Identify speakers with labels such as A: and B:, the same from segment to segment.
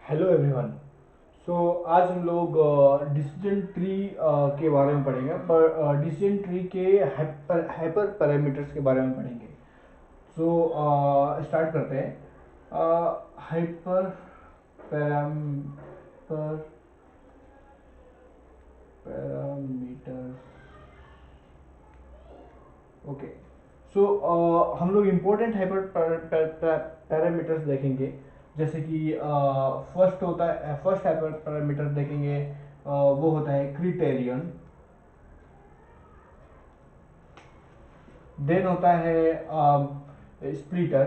A: Hello everyone. सो आज हम लोग डिसीजन ट्री के बारे में पढ़ेंगे, पर डिसीजन ट्री के हाइपर पैरामीटर्स के बारे में पढ़ेंगे। सो स्टार्ट करते हैं। Hyper parameter parameters. ओके। सो हम लोग इम्पोर्टेंट हाइपर पैरामीटर्स देखेंगे। जैसे कि फर्स्ट हाइपर पैरामीटर देखेंगे। वो होता है क्रिटेरियन। देन होता है स्प्लिटर।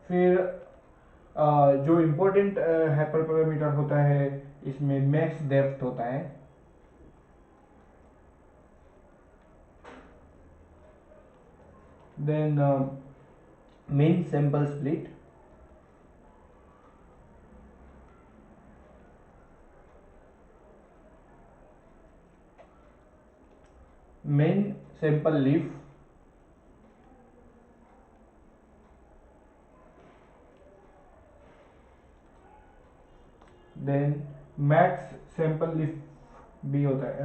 A: फिर जो इम्पोर्टेंट हाइपर पैरामीटर होता है, इसमें मैक्स डेप्थ होता है। Then min sample split. Min sample leaf. Then max sample leaf भी होता है,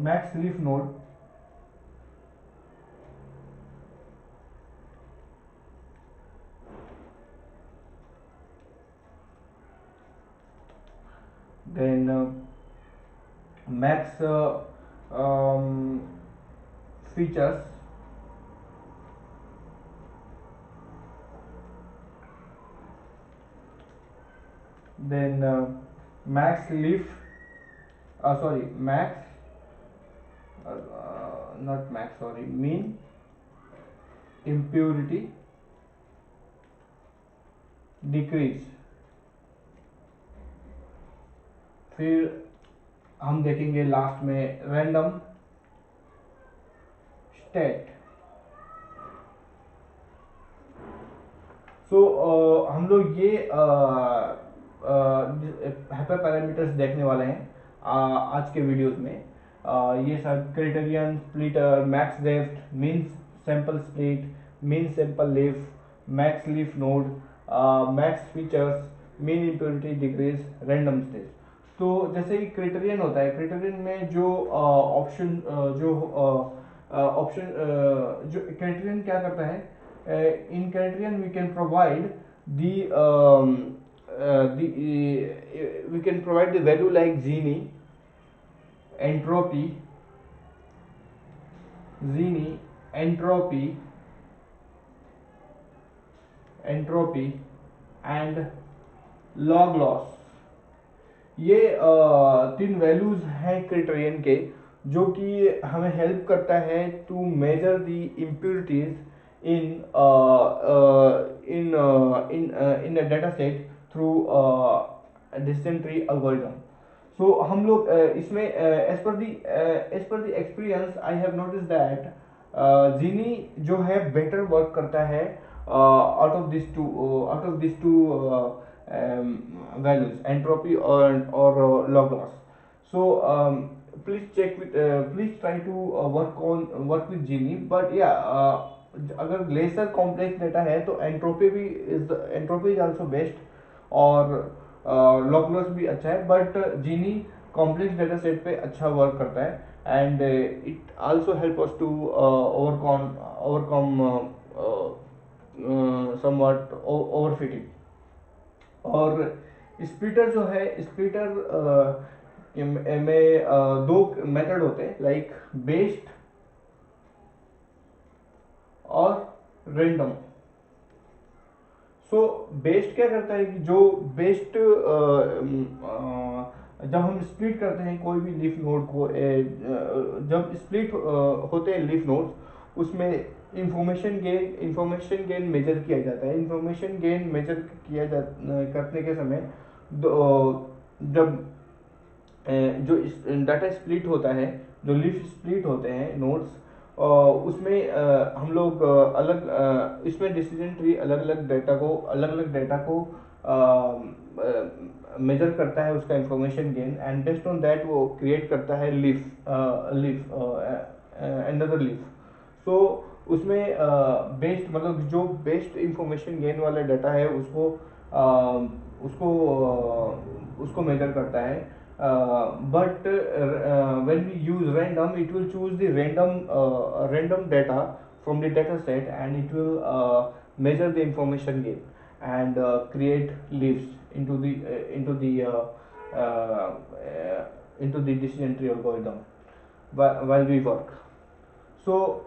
A: max leaf node. Then max features. Then max leaf, sorry max, not max, sorry, mean impurity decrease. फिर हम देखेंगे लास्ट में random state. सो हम लोग ये हाइपर पैरामीटर्स देखने वाले हैं आज के वीडियोस में। ये सब criterion, splitter, max depth, mean sample split, mean sample leaf, max leaf node, max features, mean impurity decrease, random state. तो जैसे कि क्राइटेरियन होता है, क्राइटेरियन में जो ऑप्शन जो ऑप्शन जो क्राइटेरियन क्या करता है, in criterion we can provide the we can provide the value like Gini, entropy, Gini, entropy and log loss। ये तीन वैल्यूज हैं क्राइटेरियन के, जो कि हमें हेल्प करता है to measure the impurities in in a data set through decision tree algorithm। So हम लोग इसमें as per the experience I have noticed that Gini जो है better work करता है out of these two values, entropy or log loss। So please check with please try to work with Gini, but yeah, अगर lesser complex data है तो entropy is also best, और log loss भी अच्छा है, but Gini complex data set पे अच्छा work करता है and it also help us to overcome somewhat overfitting. और स्प्लिटर जो है, स्प्लिटर में दो मेथड होते हैं, लाइक बेस्ड और रेंडम। सो बेस्ड क्या करता है कि जो बेस्ड जब हम स्प्लिट करते हैं कोई भी लीफ नोड को, जब स्प्लिट होते हैं लीफ नोड्स, उसमें इंफॉर्मेशन गेन मेजर किया जाता है। इंफॉर्मेशन गेन मेजर करने के समय जब जो डाटा स्प्लिट होता है, जो लीफ स्प्लिट होते हैं नोड्स, उसमें हम लोग इसमें डिसीजन ट्री अलग अलग डेटा को मेजर करता है, उसका information gain, and based on that वो क्रिएट करता है लीफ, अनदर लीफ। सो उसमें बेस्ट मतलब जो बेस्ट इंफॉर्मेशन गेन वाला डाटा है उसको उसको उसको मेजर करता है. But when we use random, it will choose the random data from the data set, and it will measure the information gain and create leaves uh, uh, into the decision tree algorithm while we work. So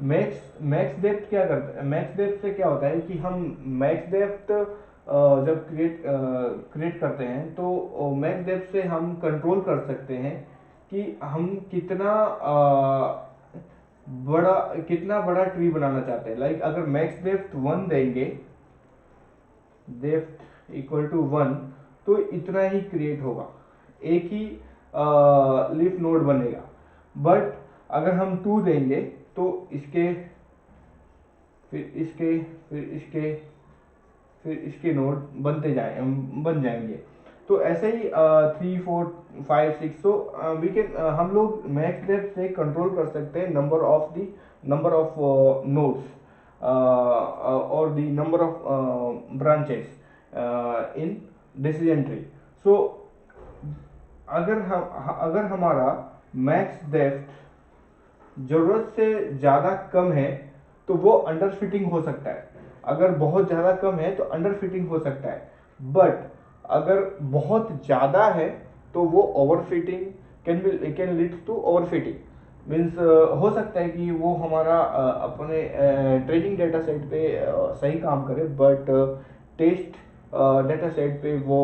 A: max depth क्या करता है? Max depth से क्या होता है कि हम max depth जब क्रिएट करते हैं तो मैक्स डेप्थ से हम कंट्रोल कर सकते हैं कि हम कितना बड़ा ट्री बनाना चाहते हैं. लाइक अगर मैक्स डेप्थ 1 देंगे, डेप्थ इक्वल टू 1, तो इतना ही क्रिएट होगा, एक ही लीफ नोड बनेगा. बट अगर हम 2 देंगे तो इसके फिर इसके फिर इसके फिर इसके नोड बन जाएंगे. तो ऐसे ही 3 4 5 6. तो वी कैन हम लोग मैक्स डेप्थ से कंट्रोल कर सकते हैं नंबर ऑफ नोड्स और the number of branches in decision tree. So अगर हमारा मैक्स डेप्थ जरूरत से ज़्यादा कम है तो वो अंडर फिटिंग हो सकता है. अगर बहुत ज़्यादा कम है तो अंडर फिटिंग हो सकता है. बट अगर बहुत ज़्यादा है तो वो over fitting can lead to over fitting. Means हो सकता है कि वो हमारा अपने ट्रेनिंग डेटा सेट पे सही काम करे, बट टेस्ट डेटा सेट पे वो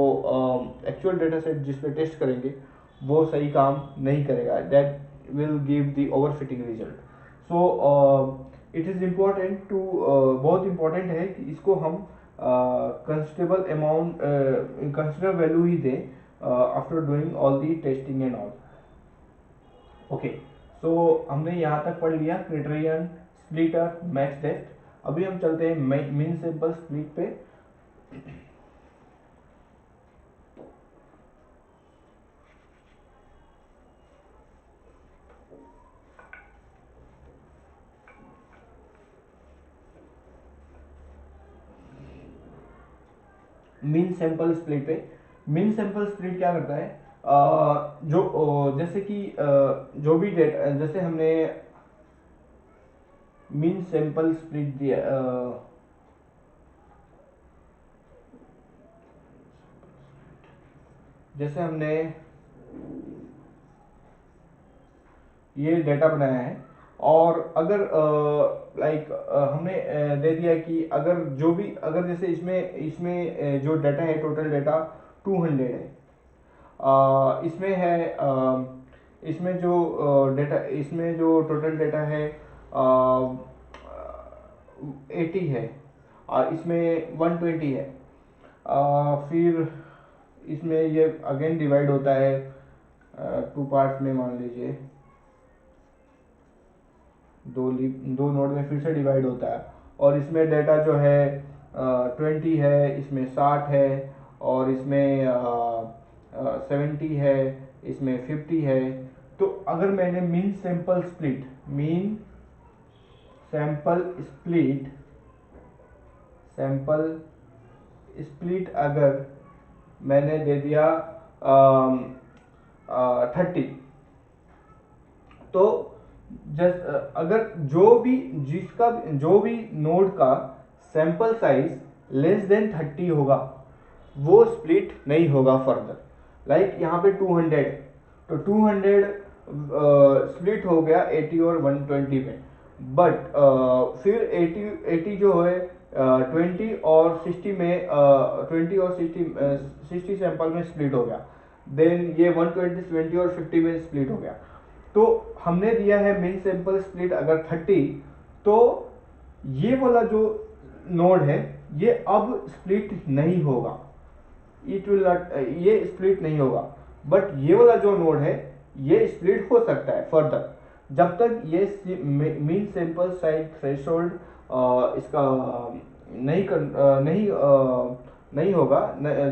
A: एक्चुअल डेटा सेट जिस पे टेस्ट करेंगे वो सही काम नहीं करेगा. That will give the overfitting result. So it is important to बहुत important है कि इसको हम considerable amount considerable value ही दें after doing all the testing and all. Okay, so हमने यहाँ तक पढ़ लिया क्राइटेरियन, स्प्लिटर, मैक्स डेप्थ. अभी हम चलते हैं मीन सैंपल स्प्लिट पे. मीन सैंपल स्प्लिट पे. मीन सैंपल स्प्लिट क्या करता है? जैसे कि जो भी डेटा, जैसे हमने मीन सैंपल स्प्लिट दिया, जैसे हमने ये डेटा बनाया है और अगर हमने दे दिया कि अगर जैसे इसमें जो डाटा है, टोटल डाटा 200 है. इसमें है इसमें जो डाटा इसमें जो टोटल डाटा है 80 है, इसमें 120 है. फिर इसमें ये अगेन डिवाइड होता है 2 पार्ट्स में. मान लीजिए दो नोड में फिर से डिवाइड होता है और इसमें डाटा जो है 20 है, इसमें 60 है और इसमें 70 है, इसमें 50 है. तो अगर मैंने मीन सैंपल स्प्लिट अगर मैंने दे दिया 30, तो अगर जो भी नोड का सैंपल साइज लेस देन 30 होगा वो स्प्लिट नहीं होगा फर्दर. लाइक यहाँ पे 200, तो 200 स्प्लिट हो गया 80 और 120 में. बट फिर 80 जो है 20 और 60 में 60 सैंपल में स्प्लिट हो गया. देन ये 120 20 और 50 में स्प्लिट हो गया. तो हमने दिया है मीन सैंपल स्प्लिट अगर 30, तो ये वाला जो नोड है ये अब स्प्लिट नहीं होगा. ये स्प्लिट नहीं होगा. बट ये वाला जो नोड है ये स्प्लिट हो सकता है फर्दर, जब तक ये मीन सैंपल साइज थ्रेशोल्ड इसका नहीं होगा,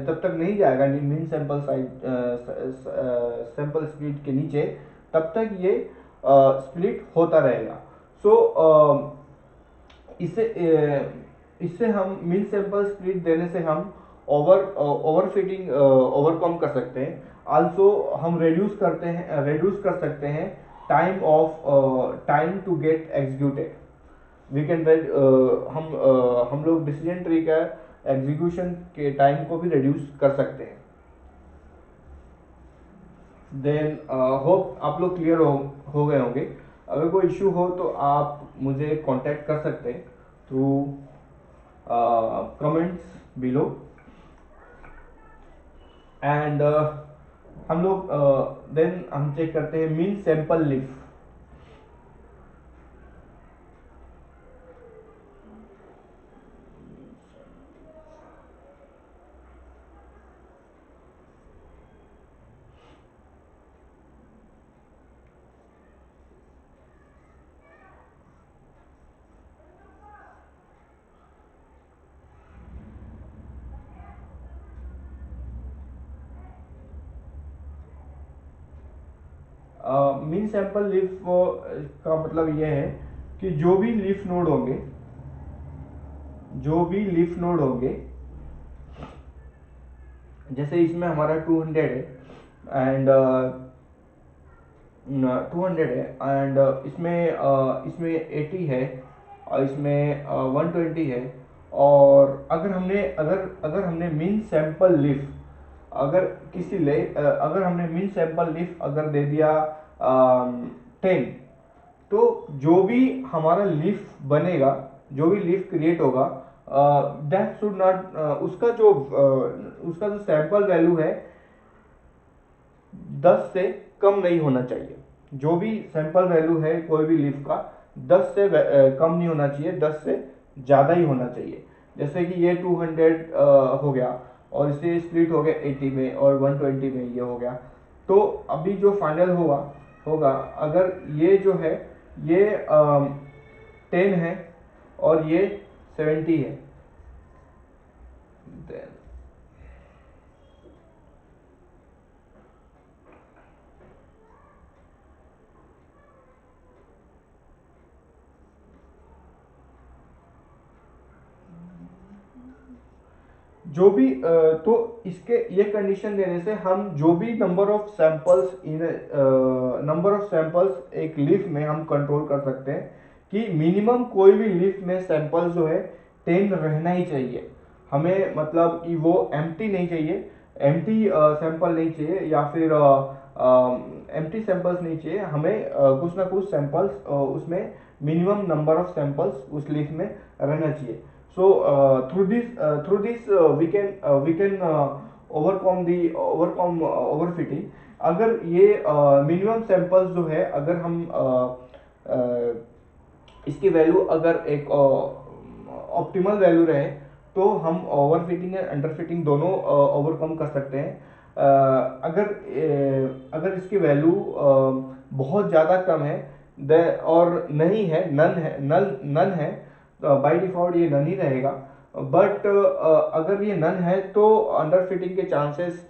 A: तब तक नहीं जाएगा mean sample size sample split के नीचे, तब तक ये स्प्लिट होता रहेगा. सो इससे इससे हम मीन सैंपल स्प्लिट देने से हम ओवरफिटिंग ओवरकम कर सकते हैं। आल्सो हम रेड्यूस कर सकते हैं time to get executed. We can हम लोग डिसीजन ट्री का एग्जीक्यूशन के टाइम को भी रिड्यूस कर सकते हैं। देन होप आप लोग क्लियर हो गए होंगे। अगर कोई इश्यू हो तो आप मुझे कांटेक्ट कर सकते हैं थ्रू कमेंट्स बिलो। एंड हम लोग देन हम चेक करते हैं mean sample leaf. Mean sample leaf का मतलब यह है कि जो भी लीफ नोड होंगे, जैसे इसमें हमारा 200 है एंड 200 है एंड इसमें 80 है और इसमें 120 है। और अगर हमने मीन सैंपल लीफ अगर हमने मीन सैंपल लीफ अगर दे दिया 10, तो जो भी हमारा लीफ बनेगा, जो भी लीफ क्रिएट होगा, दैट शुड नॉट उसका जो सैंपल वैल्यू है 10 से कम नहीं होना चाहिए। जो भी सैंपल वैल्यू है कोई भी लीफ का 10 से कम नहीं होना चाहिए, 10 से ज़्यादा ही होना चाहिए। जैसे कि ये 200 हो गया और इसे स्प्लिट हो गया 80 में और 120 में ये हो गया। तो अभी जो फाइनल होगा अगर ये जो है ये 10 है और ये 70 है, then जो भी तो इसके ये कंडीशन देने से हम जो भी नंबर ऑफ सैंपल्स एक लीफ में हम कंट्रोल कर सकते हैं कि मिनिमम कोई भी लीफ में सैंपल जो है 10 रहना ही चाहिए हमें। मतलब कि वो एम्प्टी नहीं चाहिए, एम्प्टी सैंपल नहीं चाहिए या फिर एम्प्टी सैंपल्स नहीं चाहिए हमें। कुछ ना कुछ सैंपल्स उसमें मिनिमम नंबर ऑफ सैंपल्स उस लीफ में रहना चाहिए। So through this we can overcome overfitting। अगर ये मिनिमम सैंपल्स जो है अगर हम इसकी वैल्यू अगर एक ऑप्टिमल वैल्यू रहे तो हम ओवरफिटिंग एंड अंडरफिटिंग दोनों ओवरकम कर सकते हैं। अगर इसकी वैल्यू बहुत ज़्यादा कम है और नहीं है, नन है, बाय डिफॉल्ट ये नन ही रहेगा। बट अगर ये नन है तो अंडर फिटिंग के चांसेस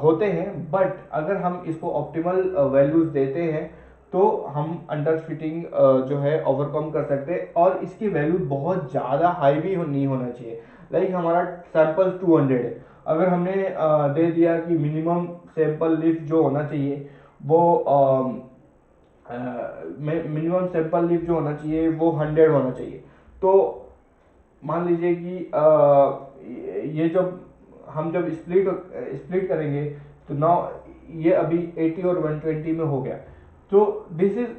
A: होते हैं। बट अगर हम इसको ऑप्टिमल वैल्यूज देते हैं तो हम अंडर फिटिंग जो है ओवरकम कर सकते हैं। और इसकी वैल्यू बहुत ज़्यादा हाई भी नहीं होना चाहिए। लाइक हमारा सैंपल 200 है, अगर हमने दे दिया कि मिनिमम सैंपल लिफ्ट जो होना चाहिए वो मिनिमम सैंपल लिफ्ट जो होना चाहिए वो 100 होना चाहिए। तो मान लीजिए कि ये जब हम जब स्प्लिट करेंगे तो नाउ ये अभी 80 और 120 में हो गया। तो दिस इज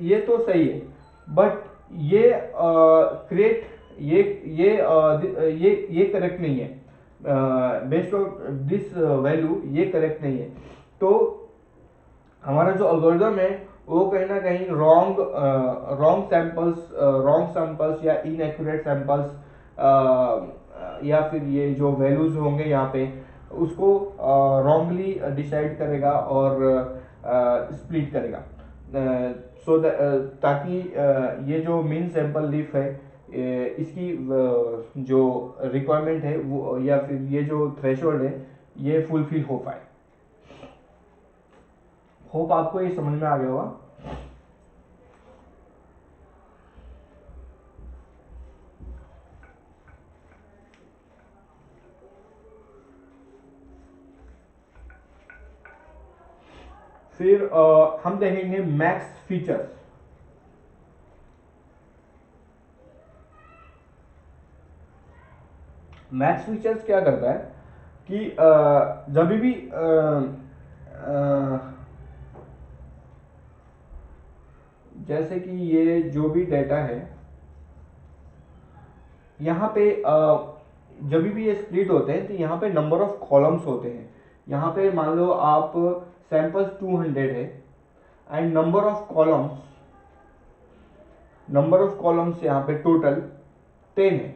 A: ये तो सही है, बट ये क्रिएट ये करेक्ट नहीं है। बेस्ड ऑन दिस वैल्यू ये करेक्ट नहीं है। तो हमारा जो एल्गोरिथम है वो कहीं ना कहीं रॉन्ग सैंपल्स या इनएक्यूरेट सैंपल्स या फिर ये जो वैल्यूज होंगे यहाँ पे उसको रॉन्गली डिसाइड करेगा और स्प्लिट करेगा। सो ताकि ये जो मीन सैंपल लीफ है इसकी जो रिक्वायरमेंट है वो या फिर ये जो थ्रेशोल्ड है ये फुलफिल हो पाए। होप आपको ये समझ में आ गया होगा। फिर हम देखेंगे मैक्स फीचर्स। मैक्स फीचर्स क्या करता है कि जब भी जैसे कि ये जो भी डेटा है यहाँ पे जब भी ये स्प्लिट होते हैं तो यहाँ पे नंबर ऑफ कॉलम्स होते हैं। यहाँ पे मान लो आप सैंपल्स 200 है एंड नंबर ऑफ कॉलम्स यहाँ पे टोटल 10 है।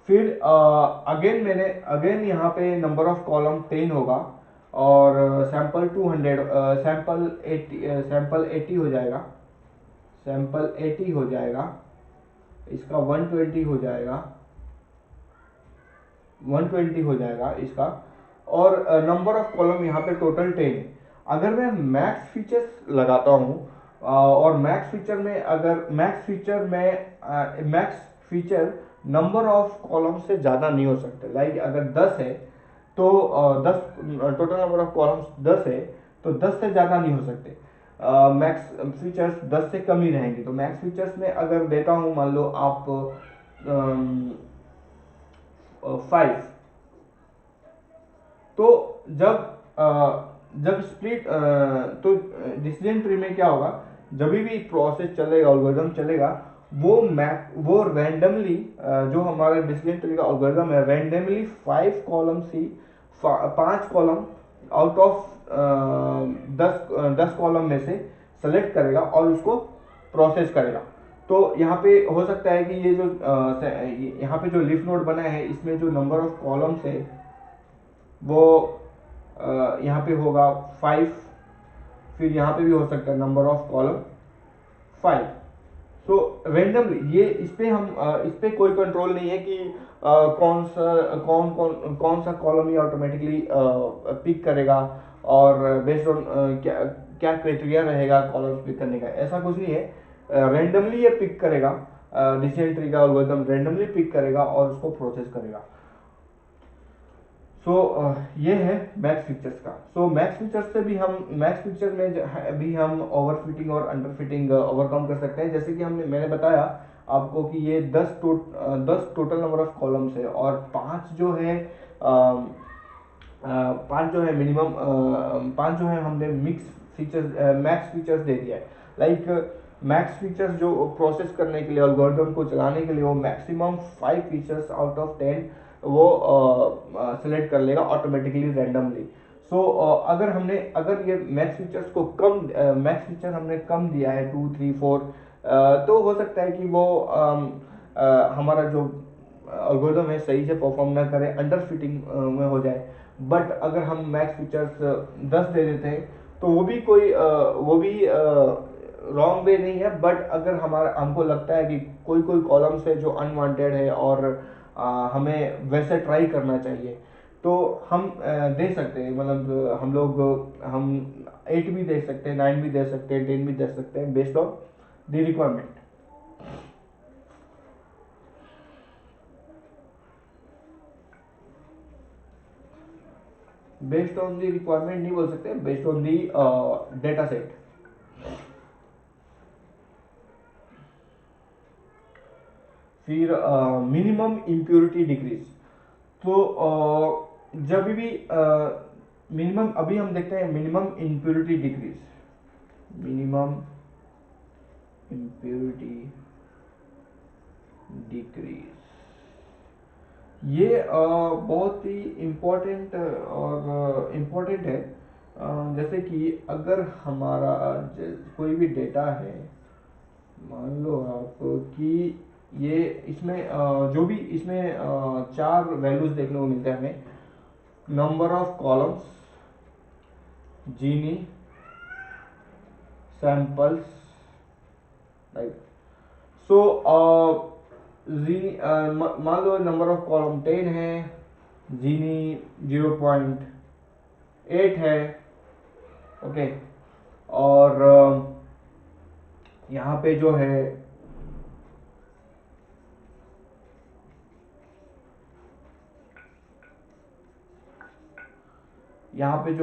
A: फिर अगेन यहाँ पे नंबर ऑफ कॉलम 10 होगा और सैंपल 200 सैंपल 80 हो जाएगा, सैंपल 80 हो जाएगा, इसका 120 हो जाएगा, 120 हो जाएगा इसका, और नंबर ऑफ कॉलम यहाँ पे टोटल 10 है। अगर मैं मैक्स फीचर्स लगाता हूँ और max feature number of column से ज़्यादा नहीं हो सकते। लाइक अगर 10 है तो 10 टोटल नंबर ऑफ कॉलम्स 10 है तो 10 से ज़्यादा नहीं हो सकते। मैक्स फीचर्स 10 से कम ही रहेंगे। तो मैक्स फीचर्स में अगर देता हूँ, मान लो आप 5, तो जब स्प्लिट तो डिसीजन ट्री में क्या होगा, जब भी प्रोसेस चलेगा, एल्गोरिथम चलेगा, वो रैंडमली जो हमारा डिसीजन ट्री का एल्गोरिथम है, randomly 5 column out of 10 column में से सेलेक्ट करेगा और उसको प्रोसेस करेगा। तो यहाँ पे हो सकता है कि ये जो यहाँ पे जो लीफ नोड बना है इसमें जो नंबर ऑफ कॉलम्स है वो यहाँ पे होगा 5, फिर यहाँ पे भी हो सकता है number of column 5। So randomly ये इस पे कोई कंट्रोल नहीं है कि कौन सा कॉलम ये ऑटोमेटिकली पिक करेगा और बेस्ड ऑन क्या क्या क्राइटेरिया रहेगा कॉलम पिक करने का, ऐसा कुछ नहीं है। रेंडमली ये पिक करेगा, डिसीजन ट्री का एल्गोरिथम रेंडमली पिक करेगा और उसको प्रोसेस करेगा। सो ये है मैक्स फीचर्स का। सो मैक्स फीचर्स से भी मैक्स फीचर में भी हम ओवरफिटिंग और अंडरफिटिंग ओवरकम कर सकते हैं। जैसे कि मैंने बताया आपको कि ये 10 टोटल नंबर ऑफ कॉलम्स है और 5 जो है 5 जो है मिनिमम 5 जो है हमने मैक्स फीचर्स दे दिया है। लाइक मैक्स फीचर्स जो प्रोसेस करने के लिए, एल्गोरिथम को चलाने के लिए, वो मैक्सिमम 5 फीचर्स आउट ऑफ 10 वो सेलेक्ट कर लेगा ऑटोमेटिकली रैंडमली। सो अगर ये मैक्स फीचर हमने कम दिया है 2 3 4, तो हो सकता है कि वो हमारा जो एल्गोरिथम है सही से परफॉर्म ना करे, अंडर फिटिंग में हो जाए। बट अगर हम मैक्स फीचर्स 10 दे देते हैं तो वो भी रॉन्ग वे नहीं है। बट अगर हमको लगता है कि कोई कॉलम्स है जो अनवांटेड है और हमें वैसे ट्राई करना चाहिए, तो हम दे सकते हैं। मतलब हम 8 भी दे सकते हैं, 9 भी दे सकते हैं, 10 भी दे सकते हैं, based on the requirement. Based on the requirement नहीं बोल सकते, based on the data set. फिर मिनिमम इम्प्योरिटी डिक्रीज। तो जब भी मिनिमम, अभी हम देखते हैं minimum impurity decrease. Minimum impurity decrease ये बहुत ही इम्पोर्टेंट है। जैसे कि अगर हमारा कोई भी डेटा है, मान लो आप कि ये इसमें जो भी इसमें 4 वैल्यूज देखने को मिलते हैं हमें, number of columns, Gini, samples, right. So मान लो नंबर ऑफ कॉलम 10 है, जीनी 0.8 है, ओके। और यहाँ पे जो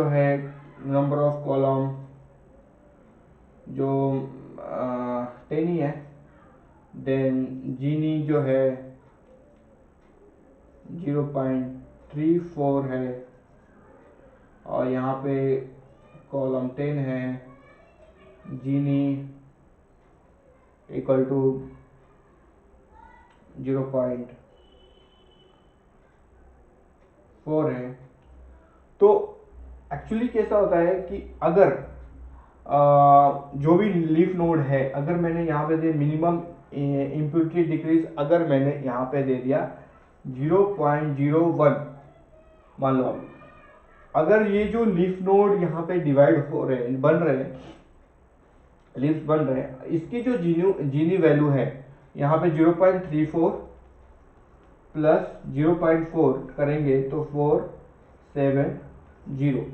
A: है नंबर ऑफ कॉलम जो 10 ही है। देन जीनी जो है 0.34 है, और यहाँ पे कॉलम 10 है, जीनी इक्वल टू 0.4 है। तो एक्चुअली कैसा होता है कि अगर जो भी लीफ नोड है, अगर मैंने यहाँ पे दे मिनिमम इम्प्योरिटी डिक्रीज अगर मैंने यहाँ पे दे दिया 0.01, मान लो अगर ये जो लीफ नोड यहाँ पे डिवाइड हो रहे हैं, बन रहे हैं, लीव्स बन रहे हैं, इसकी जो जीनी वैल्यू है यहाँ पे 0.34 प्लस 0.4 करेंगे तो 470,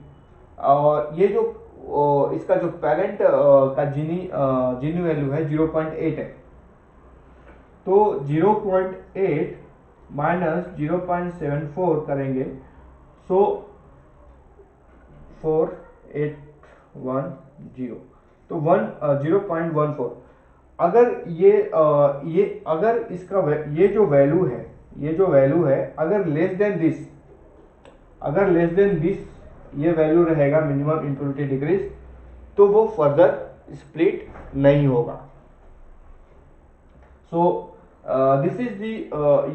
A: और ये जो इसका जो पेरेंट का जीनी वैल्यू है 0.8 है। तो 0.8 माइनस 0.74 करेंगे, सो 4810, तो 0.14। अगर ये अगर इसका ये जो वैल्यू है अगर लेस देन दिस ये वैल्यू रहेगा मिनिमम इम्प्योरिटी डिक्रीज, तो वो फर्दर स्प्लिट नहीं होगा। सो दिस इज दी,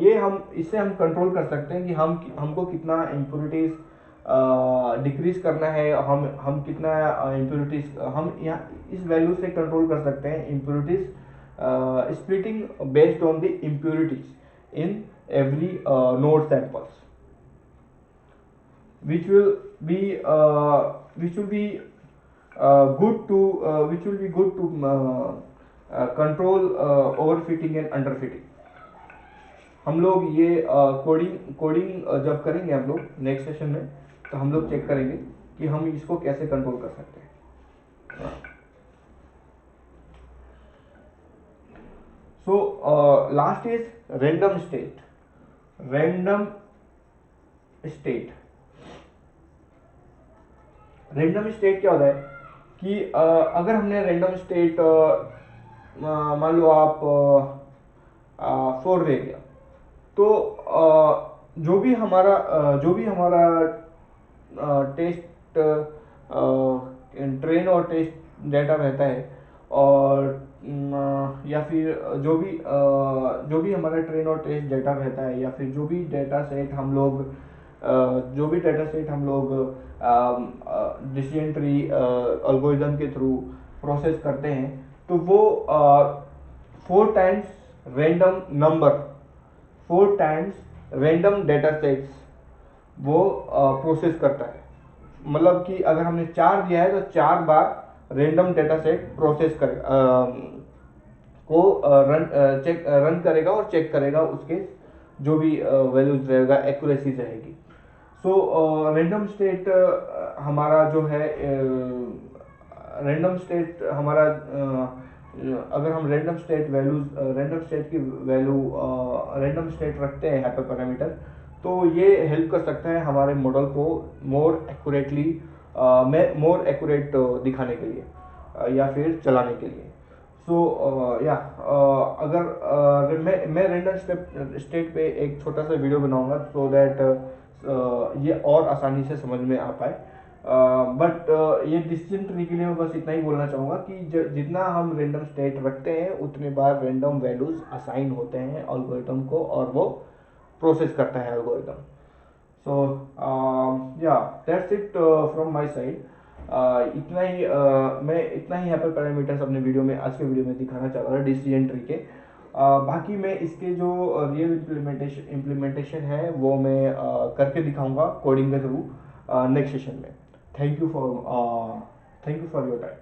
A: ये इससे हम कंट्रोल कर सकते हैं कि हमको कितना इम्प्योरिटीज डिक्रीज करना है, हम कितना इम्प्योरिटीज हम यहाँ इस वैल्यू से कंट्रोल कर सकते हैं impurities splitting based on the impurities in every node samples, which will be good to control overfitting and underfitting। हम लोग ये कोडिंग जब करेंगे हम लोग नेक्स्ट सेशन में, तो हम लोग चेक करेंगे कि हम इसको कैसे कंट्रोल कर सकते हैं। So last is random state. Random state क्या होता है कि अगर हमने रैंडम स्टेट मान लो आप 4 दे दिया, तो जो भी हमारा टेस्ट ट्रेन और टेस्ट डेटा रहता है, और या फिर जो भी हमारा ट्रेन और टेस्ट डेटा रहता है, या फिर जो भी डेटा सेट हम लोग डिसीजन ट्री एल्गोरिथम के थ्रू प्रोसेस करते हैं, तो वो 4 टाइम्स रैंडम डेटा सेट्स वो प्रोसेस करता है। मतलब कि अगर हमने 4 दिया है तो 4 बार random data set process run करेगा और चेक करेगा, उसके जो भी वैल्यूज रहेगा, एक्यूरेसी रहेगी। सो रैंडम स्टेट हमारा जो है अगर हम रैंडम स्टेट रखते हैं हाइपर पैरामीटर, तो ये हेल्प कर सकता है हमारे मॉडल को मोर एक्यूरेट दिखाने के लिए या फिर चलाने के लिए। सो अगर मैं रैंडम स्टेट पे एक छोटा सा वीडियो बनाऊंगा, सो दैट ये और आसानी से समझ में आ पाए। बट ये डिसीजन ट्री के लिए मैं बस इतना ही बोलना चाहूँगा कि जितना हम रैंडम स्टेट रखते हैं उतने बार रैंडम वैल्यूज असाइन होते हैं एल्गोरिथम को, और वो प्रोसेस करता है algorithm. So that's it from my side. मैं इतना ही हाइपर पैरामीटर्स अपने वीडियो में, आज के वीडियो में दिखाना चाह रहा था डिसीजन ट्री के। बाकी मैं इसके जो रियल इम्प्लीमेंटेशन है वो मैं करके दिखाऊंगा कोडिंग के थ्रू नेक्स्ट सेशन में। Thank you for your time.